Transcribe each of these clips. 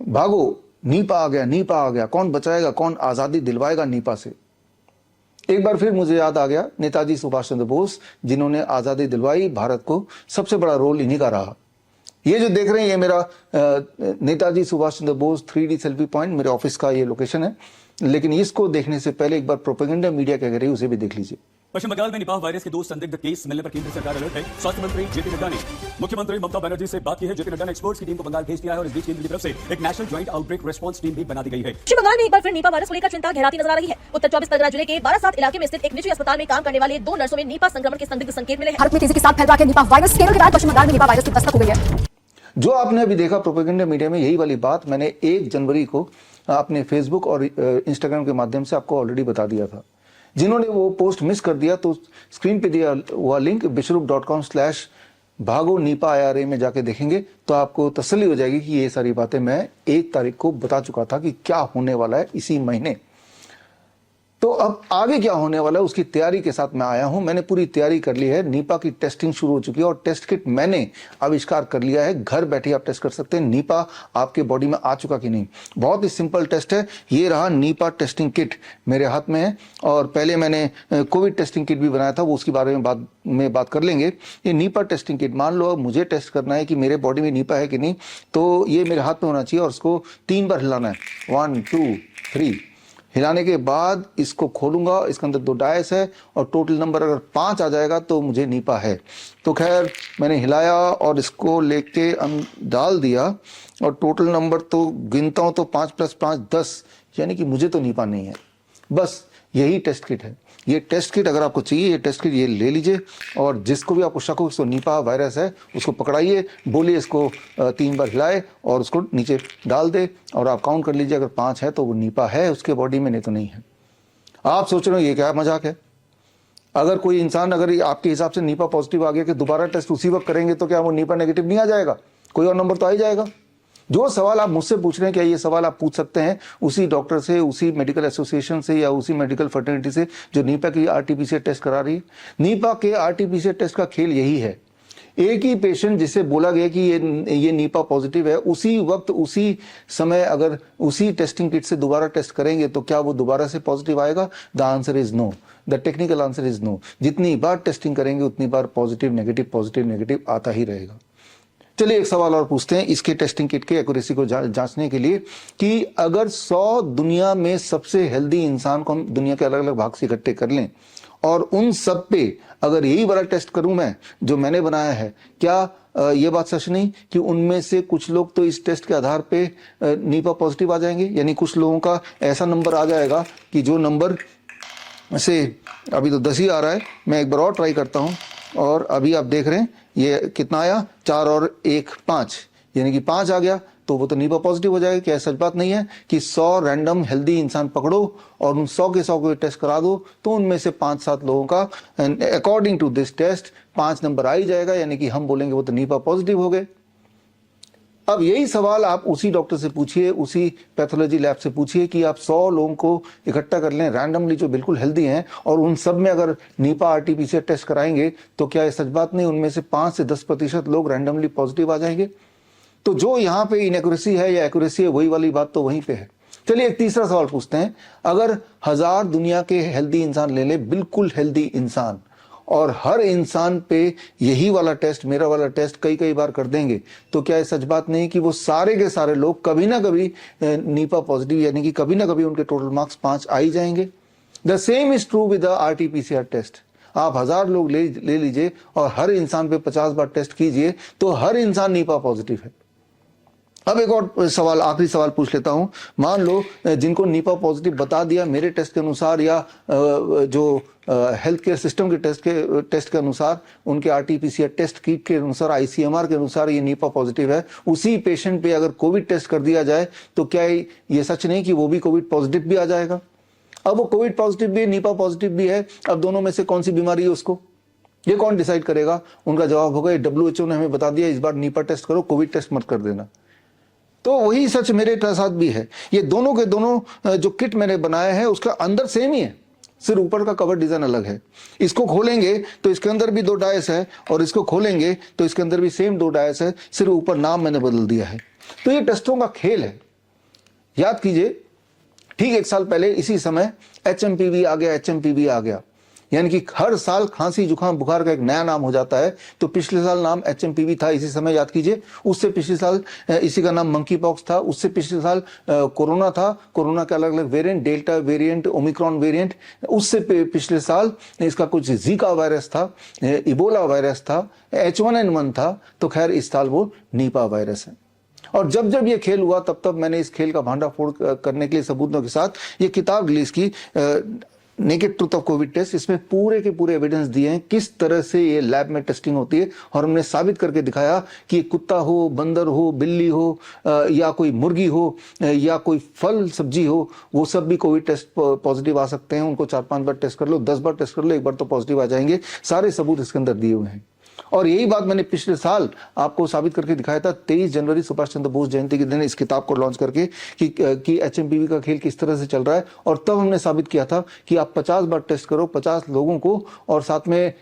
भागो, नीपा आ गया, नीपा आ गया, कौन बचाएगा, कौन आजादी दिलवाएगा नीपा से। एक बार फिर मुझे याद आ गया नेताजी सुभाष चंद्र बोस, जिन्होंने आजादी दिलवाई भारत को, सबसे बड़ा रोल इन्हीं का रहा। ये जो देख रहे हैं, ये मेरा Netaji Subhash Chandra Bose 3D selfie point, मेरे ऑफिस का ये लोकेशन है। लेकिन इसको देखने से पहले एक बार प्रोपेगेंडा मीडिया क्या कह रही है उसे भी देख लीजिए। पश्चिम बंगाल में निपाह वायरस के 2 संदिग्ध केस मिलने पर केंद्र सरकार अलर्ट है। स्वास्थ्य मंत्री जेपी नड्डा ने मुख्यमंत्री ममता बनर्जी से बात की है। जेपी नड्डा ने एक्सपर्ट्स की टीम को बंगाल भेज दिया है और इस बीच केंद्र की तरफ से एक national joint outbreak response team भी बना दी गई है। पश्चिम बंगाल में एक बार फिर निपा वायरस को लेकर चिंता गहराती नजर आ रही है। उत्तर 24 परगना जिले के बारासात इलाके में स्थित एक निजी अस्पताल में काम करने वाले 2 नर्सों में निपा संक्रमण के संदिग्ध संकेत मिले हैं। भारत में तेजी के साथ फैल रहा है निपा वायरस। केरल के बाद पश्चिम बंगाल में निपा वायरस की दस्तक हो गई है। जो आपने अभी देखा प्रोपेगेंडा मीडिया में, यही वाली बात मैंने 1 जनवरी को अपने फेसबुक और इंस्टाग्राम के माध्यम से आपको ऑलरेडी बता दिया था। जिन्होंने वो पोस्ट मिस कर दिया तो स्क्रीन पे दिया हुआ लिंक bishrup.com/भागो नीपा IRA में जाके देखेंगे तो आपको तसल्ली हो जाएगी कि ये सारी बातें मैं 1 तारीख को बता चुका था कि क्या होने वाला है इसी महीने। तो अब आगे क्या होने वाला है उसकी तैयारी के साथ मैं आया हूं। मैंने पूरी तैयारी कर ली है। नीपा की टेस्टिंग शुरू हो चुकी है और टेस्ट किट मैंने आविष्कार कर लिया है। घर बैठे आप टेस्ट कर सकते हैं नीपा आपके बॉडी में आ चुका कि नहीं। बहुत ही सिंपल टेस्ट है। ये रहा नीपा टेस्टिंग किट मेरे हाथ में है। और पहले मैंने कोविड टेस्टिंग किट भी बनाया था, वो उसके बारे में बात कर लेंगे। ये नीपा टेस्टिंग किट, मान लो मुझे टेस्ट करना है कि मेरे बॉडी में नीपा है कि नहीं, तो ये मेरे हाथ में होना चाहिए और उसको 3 बार हिलाना है। 1 2 3 हिलाने के बाद इसको खोलूंगा। इसके अंदर 2 डायस है और टोटल नंबर अगर 5 आ जाएगा तो मुझे नीपा है। तो खैर मैंने हिलाया और इसको लेके डाल दिया और टोटल नंबर तो गिनता हूं तो 5 + 5 10, यानी कि मुझे तो नीपा नहीं है। बस यही टेस्ट किट है। ये टेस्ट किट अगर आपको चाहिए, ये टेस्ट किट ये ले लीजिए और जिसको भी आपको शक हो इसको नीपा वायरस है उसको पकड़ाइए, बोलिए इसको 3 बार हिलाए और उसको नीचे डाल दे और आप काउंट कर लीजिए। अगर 5 है तो वो नीपा है उसके बॉडी में, नहीं तो नहीं है। आप सोच रहे हो ये क्या मजाक है। अगर कोई इंसान अगर आपके हिसाब से नीपा पॉजिटिव आ गया कि दोबारा टेस्ट उसी वक्त करेंगे तो क्या वो नीपा नेगेटिव नहीं आ जाएगा? कोई और नंबर तो आ ही जाएगा। जो सवाल आप मुझसे पूछ रहे हैं, क्या ये सवाल आप पूछ सकते हैं उसी डॉक्टर से, उसी मेडिकल एसोसिएशन से या उसी मेडिकल फर्टर्निटी से जो नीपा की RT-PCR टेस्ट करा रही है। नीपा के RT-PCR टेस्ट का खेल यही है। एक ही पेशेंट जिसे बोला गया कि ये नीपा पॉजिटिव है, उसी वक्त उसी समय अगर उसी टेस्टिंग किट से दोबारा टेस्ट करेंगे तो क्या वो दोबारा से पॉजिटिव आएगा? The answer is no. The technical answer is no. जितनी बार टेस्टिंग करेंगे उतनी बार पॉजिटिव नेगेटिव आता ही रहेगा। चलिए एक सवाल और पूछते हैं इसके टेस्टिंग किट के एक्यूरेसी को जांचने के लिए कि अगर 100 दुनिया में सबसे हेल्दी इंसान को हम दुनिया के अलग अलग भाग से इकट्ठे कर लें और उन सब पे अगर यही वाला टेस्ट करूं मैं जो मैंने बनाया है, क्या ये बात सच नहीं कि उनमें से कुछ लोग तो इस टेस्ट के आधार पे नीपा पॉजिटिव आ जाएंगे? यानी कुछ लोगों का ऐसा नंबर आ जाएगा कि जो नंबर से अभी तो 10 ही आ रहा है, मैं एक बार और ट्राई करता हूं और अभी आप देख रहे हैं ये कितना आया, 4 और 1 5, यानी कि 5 आ गया तो वो तो नीपा पॉजिटिव हो जाएगा। क्या सच बात नहीं है कि 100 रैंडम हेल्दी इंसान पकड़ो और उन 100 के 100 को टेस्ट करा दो तो उनमें से 5-7 लोगों का according to this test 5 number आ ही जाएगा, यानी कि हम बोलेंगे वो तो नीपा पॉजिटिव हो गए। अब यही सवाल आप उसी डॉक्टर से पूछिए, उसी पैथोलॉजी लैब से पूछिए कि आप 100 लोगों को इकट्ठा कर लें रैंडमली जो बिल्कुल हेल्दी हैं और उन सब में अगर नीपा RT-PCR टेस्ट कराएंगे तो क्या ये सच बात नहीं उनमें से 5 से 10% लोग रैंडमली पॉजिटिव आ जाएंगे? तो जो यहाँ पे इनएक्यूरेसी है या एक्यूरेसी है वही वाली बात तो वहीं पे है। चलिए एक तीसरा सवाल पूछते हैं। अगर 1000 दुनिया के हेल्दी इंसान ले ले, बिल्कुल हेल्दी इंसान, और हर इंसान पे यही वाला टेस्ट, मेरा वाला टेस्ट कई बार कर देंगे तो क्या ये सच बात नहीं कि वो सारे के सारे लोग कभी ना कभी नीपा पॉजिटिव, यानी कि कभी ना कभी उनके टोटल मार्क्स 5 आ ही जाएंगे? The same is true with the RT-PCR test. आप 1000 लोग ले लीजिए और हर इंसान पे 50 बार टेस्ट कीजिए तो हर इंसान नीपा पॉजिटिव है। अब एक और सवाल, आखिरी सवाल पूछ लेता हूं। मान लो जिनको नीपा पॉजिटिव बता दिया मेरे टेस्ट के अनुसार या जो हेल्थ केयर सिस्टम के टेस्ट के अनुसार, उनके RT-PCR टेस्ट किट के अनुसार, ICMR के अनुसार ये नीपा पॉजिटिव है, उसी पेशेंट पे अगर कोविड टेस्ट कर दिया जाए तो क्या ये सच नहीं कि वो भी कोविड पॉजिटिव भी आ जाएगा? अब वो कोविड पॉजिटिव भी है, नीपा पॉजिटिव भी है, अब दोनों में से कौन सी बीमारी है उसको ये कौन डिसाइड करेगा? उनका जवाब होगा WHO ने हमें बता दिया इस बार नीपा टेस्ट करो, कोविड टेस्ट मत कर देना। तो वही सच मेरे साथ भी है। ये दोनों के दोनों जो किट मैंने बनाया है उसका अंदर सेम ही है, सिर्फ ऊपर का कवर डिजाइन अलग है। इसको खोलेंगे तो इसके अंदर भी 2 डायस है और इसको खोलेंगे तो इसके अंदर भी सेम 2 डायस है, सिर्फ ऊपर नाम मैंने बदल दिया है। तो ये टेस्टों का खेल है। याद कीजिए, ठीक 1 साल पहले इसी समय HMPV आ गया, HMPV आ गया, यानी कि हर साल खांसी जुकाम बुखार का एक नया नाम हो जाता है। तो पिछले साल नाम HMPV था इसी समय, याद कीजिए। उससे पिछले साल इसी का नाम मंकी पॉक्स था। उससे पिछले साल कोरोना था, कोरोना के अलग अलग variant, delta variant, Omicron variant. उससे पिछले साल इसका कुछ जीका वायरस था, इबोला वायरस था, H1N1 था। तो खैर इस साल वो नीपा वायरस है। और जब जब ये खेल हुआ तब तब मैंने इस खेल का भांडाफोड़ करने के लिए सबूतों के साथ ये किताब रिलीज की, naked truth of covid test. इसमें पूरे के पूरे एविडेंस दिए हैं किस तरह से ये लैब में टेस्टिंग होती है, और हमने साबित करके दिखाया कि कुत्ता हो, बंदर हो, बिल्ली हो, या कोई मुर्गी हो, या कोई फल सब्जी हो, वो सब भी कोविड टेस्ट पॉजिटिव आ सकते हैं। उनको 4-5 बार टेस्ट कर लो, 10 बार टेस्ट कर लो, एक बार तो पॉजिटिव आ जाएंगे। सारे सबूत इसके अंदर दिए हुए हैं। और यही बात मैंने पिछले साल आपको साबित करके दिखाया था, 23 जनवरी सुभाष चंद्र बोस जयंती के दिन, इस किताब को लॉन्च करके कि HMPV का खेल किस तरह से चल रहा है। और तब हमने साबित किया था कि आप 50 बार टेस्ट करो, 50 लोगों को, और साथ में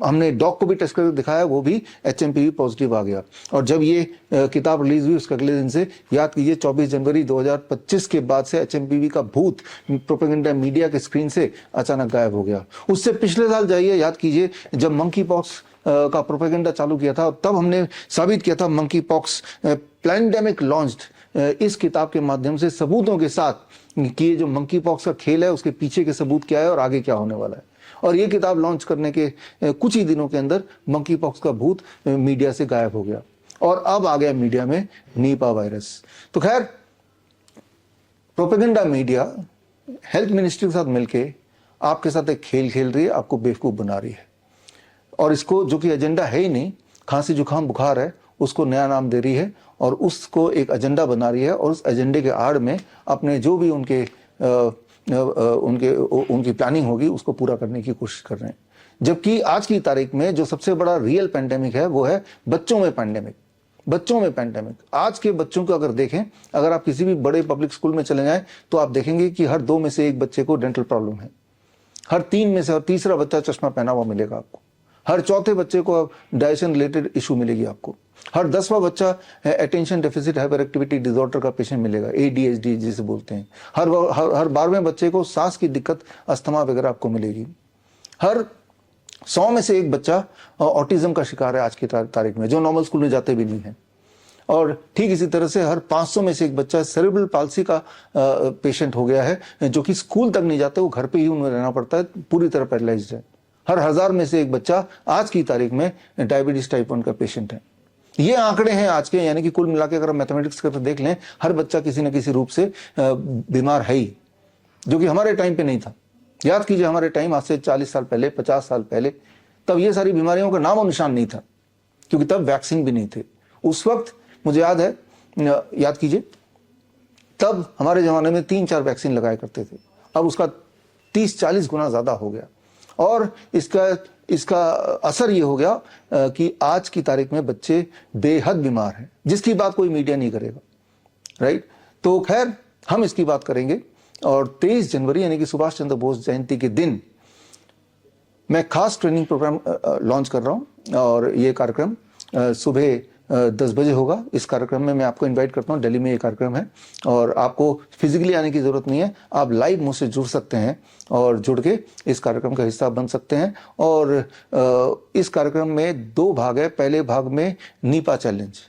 हमने डॉग को भी टेस्ट करके दिखाया, वो भी HMPV पॉजिटिव आ गया। और जब ये किताब रिलीज हुई उसके अगले दिन से, याद कीजिए, 24 जनवरी 2025 के बाद से HMPV का भूत प्रोपेगेंडा मीडिया के स्क्रीन से अचानक गायब हो गया। उससे पिछले साल जाइए, याद कीजिए, जब मंकी पॉक्स का प्रोपेगेंडा चालू किया था, तब हमने साबित किया था मंकी पॉक्स पैंडेमिक लॉन्च्ड, इस किताब के माध्यम से सबूतों के साथ कि ये जो मंकी पॉक्स का खेल है उसके पीछे के सबूत क्या है और आगे क्या होने वाला है। और ये किताब लॉन्च करने के कुछ ही दिनों के अंदर मंकी पॉक्स का भूत मीडिया से गायब हो गया, और अब आ गया मीडिया में नीपा वायरस। तो खैर, प्रोपेगेंडा मीडिया हेल्थ मिनिस्ट्री के साथ मिलके आपके साथ एक खेल खेल रही है, आपको बेवकूफ बना रही है, और इसको, जो कि एजेंडा है ही नहीं, खांसी जुकाम बुखार है, उसको नया नाम दे रही है और उसको एक एजेंडा बना रही है। और उस एजेंडे के आड़ में अपने जो भी उनकी प्लानिंग होगी उसको पूरा करने की कोशिश कर रहे हैं। जबकि आज की तारीख में जो सबसे बड़ा रियल पैंडेमिक है वो है बच्चों में पैंडेमिक। बच्चों में पैंडेमिक, आज के बच्चों को अगर देखें, अगर आप किसी भी बड़े पब्लिक स्कूल में चले जाएं तो आप देखेंगे कि हर 2 में से 1 बच्चे को डेंटल प्रॉब्लम है, हर 3 में से और तीसरा बच्चा चश्मा पहना हुआ मिलेगा आपको, हर चौथे बच्चे को डाइजेशन रिलेटेड इशू मिलेगी आपको, हर 10वां बच्चा attention deficit hyper activity disorder का पेशेंट मिलेगा, ADHD जिसे बोलते हैं, हर 12वें बच्चे को सांस की दिक्कत, अस्थमा वगैरह आपको मिलेगी, हर 100 में से 1 बच्चा ऑटिज्म का शिकार है आज की तारीख में, जो नॉर्मल स्कूल में जाते भी नहीं है। और ठीक इसी तरह से हर 500 में से 1 बच्चा सेरेब्रल पाल्सी का पेशेंट हो गया है, जो कि स्कूल तक नहीं जाते, वो घर पे ही उन्हें रहना पड़ता है, पूरी तरह पैरालाइज्ड है। हर 1000 में से 1 बच्चा आज की तारीख में डायबिटीज टाइप 1 का पेशेंट है। ये आंकड़े हैं आज के, यानी कि कुल मिला के अगर मैथमेटिक्स करके देख लें, हर बच्चा किसी न किसी रूप से बीमार है ही, जो कि हमारे टाइम पे नहीं था। याद कीजिए, हमारे टाइम, आज से 40 साल पहले, 50 साल पहले, तब ये सारी बीमारियों का नाम और निशान नहीं था, क्योंकि तब वैक्सीन भी नहीं थे। उस वक्त मुझे याद है, याद कीजिए, तब हमारे जमाने में 3-4 वैक्सीन लगाया करते थे, अब उसका 30-40 गुना ज्यादा हो गया। और इसका असर ये हो गया कि आज की तारीख में बच्चे बेहद बीमार हैं, जिसकी बात कोई मीडिया नहीं करेगा, राइट। तो खैर, हम इसकी बात करेंगे। और 23 जनवरी यानी कि सुभाष चंद्र बोस जयंती के दिन मैं खास ट्रेनिंग प्रोग्राम लॉन्च कर रहा हूं, और ये कार्यक्रम सुबह 10 बजे होगा। इस कार्यक्रम में मैं आपको इनवाइट करता हूं, दिल्ली में ये कार्यक्रम है, और आपको फिजिकली आने की जरूरत नहीं है, आप लाइव मुझसे जुड़ सकते हैं और जुड़ के इस कार्यक्रम का हिस्सा बन सकते हैं। और इस कार्यक्रम में 2 भाग है। पहले भाग में नीपा चैलेंज।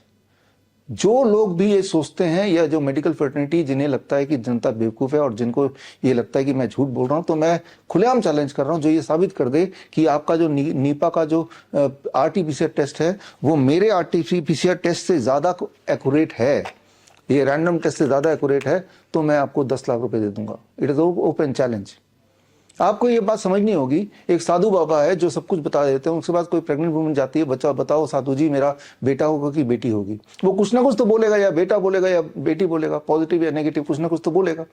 जो लोग भी ये सोचते हैं, या जो मेडिकल फ्रेटर्निटी जिन्हें लगता है कि जनता बेवकूफ है और जिनको ये लगता है कि मैं झूठ बोल रहा हूं, तो मैं खुलेआम चैलेंज कर रहा हूं, जो ये साबित कर दे कि आपका जो नीपा का जो RT-PCR टेस्ट है वो मेरे RT-PCR टेस्ट से ज्यादा एक्यूरेट है, ये रैंडम टेस्ट से ज्यादा एक्यूरेट है, तो मैं आपको 10 लाख रुपए दे दूंगा। It is open challenge. आपको ये बात समझनी होगी, एक साधु बाबा है जो सब कुछ बता देते हैं, उसके बाद कोई प्रेग्नेंट वुमन जाती है, बच्चा बताओ साधु जी मेरा बेटा होगा कि बेटी होगी, वो कुछ ना कुछ तो बोलेगा, या बेटा बोलेगा या बेटी बोलेगा, पॉजिटिव या नेगेटिव, कुछ ना कुछ तो बोलेगा।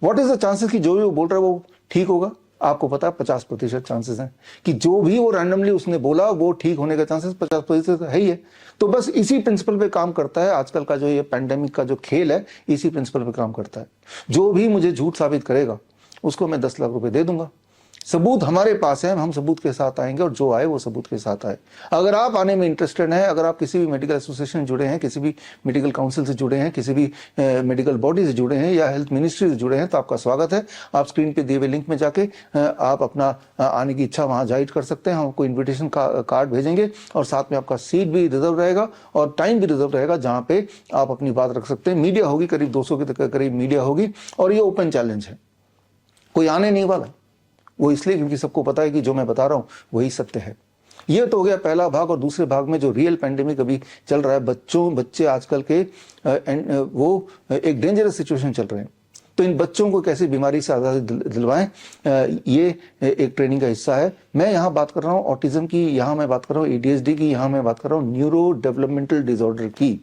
व्हाट इज द चांसेस कि जो भी वो बोल रहा है वो ठीक होगा? आपको पता है 50% चांसेस हैं कि जो भी वो रैंडमली उसने बोला वो ठीक होने का चांसेस 50% है ही है। तो बस इसी प्रिंसिपल पे काम करता है आजकल का जो ये पैंडेमिक का जो खेल है, इसी प्रिंसिपल पे काम करता है। जो भी मुझे झूठ साबित करेगा उसको मैं 10 लाख रुपए दे दूंगा। सबूत हमारे पास है, हम सबूत के साथ आएंगे और जो आए वो सबूत के साथ आए। अगर आप आने में इंटरेस्टेड हैं, अगर आप किसी भी मेडिकल एसोसिएशन से जुड़े हैं, किसी भी मेडिकल काउंसिल से जुड़े हैं, किसी भी मेडिकल बॉडी से जुड़े हैं या हेल्थ मिनिस्ट्री से जुड़े हैं, तो आपका स्वागत है। आप स्क्रीन पे दिए हुए लिंक में जाके आप अपना आने की इच्छा वहां जाहिर कर सकते हैं। हम आपको इन्विटेशन कार्ड भेजेंगे और साथ में आपका सीट भी रिजर्व रहेगा और टाइम भी रिजर्व रहेगा जहां पे आप अपनी बात रख सकते हैं। मीडिया होगी, करीब 200 के करीब मीडिया होगी और ये ओपन चैलेंज है, कोई आने नहीं वाला। वो इसलिए क्योंकि सबको पता है कि जो मैं बता रहा हूं वही सत्य है। ये तो हो गया पहला भाग। और दूसरे भाग में जो रियल पैंडेमिक अभी चल रहा है, बच्चे आजकल के वो एक डेंजरस सिचुएशन चल रहे हैं, तो इन बच्चों को कैसे बीमारी से आज़ादी दिलवाएं, ये एक ट्रेनिंग का हिस्सा है। मैं यहाँ बात कर रहा हूँ ऑटिज्म की, यहाँ मैं बात कर रहा हूँ ADHD की, यहाँ मैं बात कर रहा हूँ न्यूरो डेवलपमेंटल डिसऑर्डर की।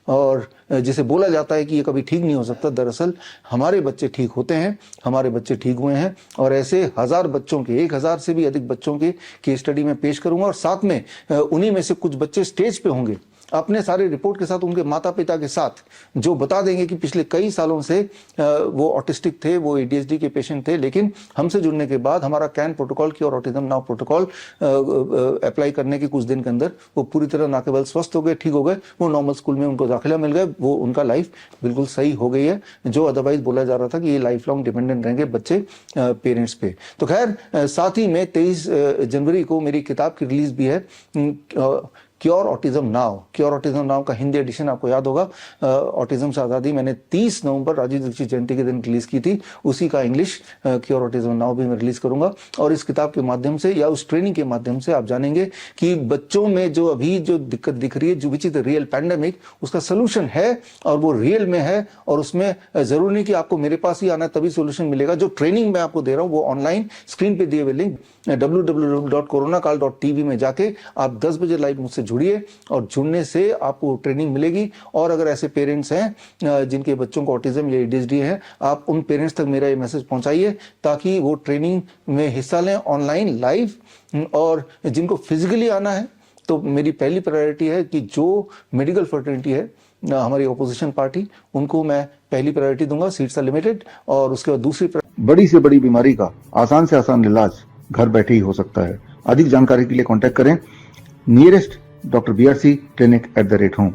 और जिसे बोला जाता है कि ये कभी ठीक नहीं हो सकता, दरअसल हमारे बच्चे ठीक होते हैं, हमारे बच्चे ठीक हुए हैं। और ऐसे 1000 बच्चों के, 1000 से भी अधिक बच्चों के केस स्टडी में पेश करूंगा और साथ में उन्हीं में से कुछ बच्चे स्टेज पे होंगे अपने सारे रिपोर्ट के साथ, उनके माता पिता के साथ, जो बता देंगे कि पिछले कई सालों से वो ऑटिस्टिक थे, वो ADHD के पेशेंट थे, लेकिन हमसे जुड़ने के बाद हमारा कैन प्रोटोकॉल की और ऑटिज्म नाउ प्रोटोकॉल अप्लाई करने के कुछ दिन के अंदर वो पूरी तरह ना केवल स्वस्थ हो गए, ठीक हो गए, वो नॉर्मल स्कूल में उनको दाखिला मिल गया, वो उनका लाइफ बिल्कुल सही हो गई है। जो अदरवाइज बोला जा रहा था कि ये लाइफ लॉन्ग डिपेंडेंट रहेंगे बच्चे पेरेंट्स पे। तो खैर, साथ ही में 23 जनवरी को मेरी किताब की रिलीज भी है, cure autism now. Cure autism now का हिंदी एडिशन आपको याद होगा, ऑटिज्म से आज़ादी, मैंने 30 नवंबर राजीव दीक्षित जयंती के दिन रिलीज की थी। उसी का इंग्लिश क्योर ऑटिज्म नाउ भी मैं रिलीज करूंगा। और इस किताब के माध्यम से या उस ट्रेनिंग के माध्यम से आप जानेंगे कि बच्चों में जो अभी जो दिक्कत दिख रही है, जो which is the real pandemic, उसका सोल्यूशन है और वो रियल में है। और उसमें जरूरी नहीं कि आपको मेरे पास ही आना है तभी सोल्यूशन मिलेगा। जो ट्रेनिंग मैं आपको दे रहा हूँ वो ऑनलाइन स्क्रीन पे दिए हुए लिंक www.coronakal.tv में जाके आप 10 बजे लाइव मुझसे जुड़िए और जुड़ने से आपको ट्रेनिंग मिलेगी। और अगर ऐसे पेरेंट्स हैं जिनके बच्चों को ऑटिज्म या ADHD है, आप उन पेरेंट्स तक मेरा ये मैसेज पहुंचाइए ताकि वो ट्रेनिंग में हिस्सा लें ऑनलाइन लाइव। और जिनको फिजिकली आना है तो मेरी पहली प्रायोरिटी है कि जो मेडिकल फर्टिलिटी है हमारी ऑपोजिशन पार्टी, उनको मैं पहली प्रायोरिटी दूंगा, सीट्स आर लिमिटेड। और उसके बाद दूसरी, बड़ी से बड़ी बीमारी का आसान से आसान इलाज घर बैठे ही हो सकता है। अधिक जानकारी के लिए कांटेक्ट करें nearest Dr. BRC Clinic @ home।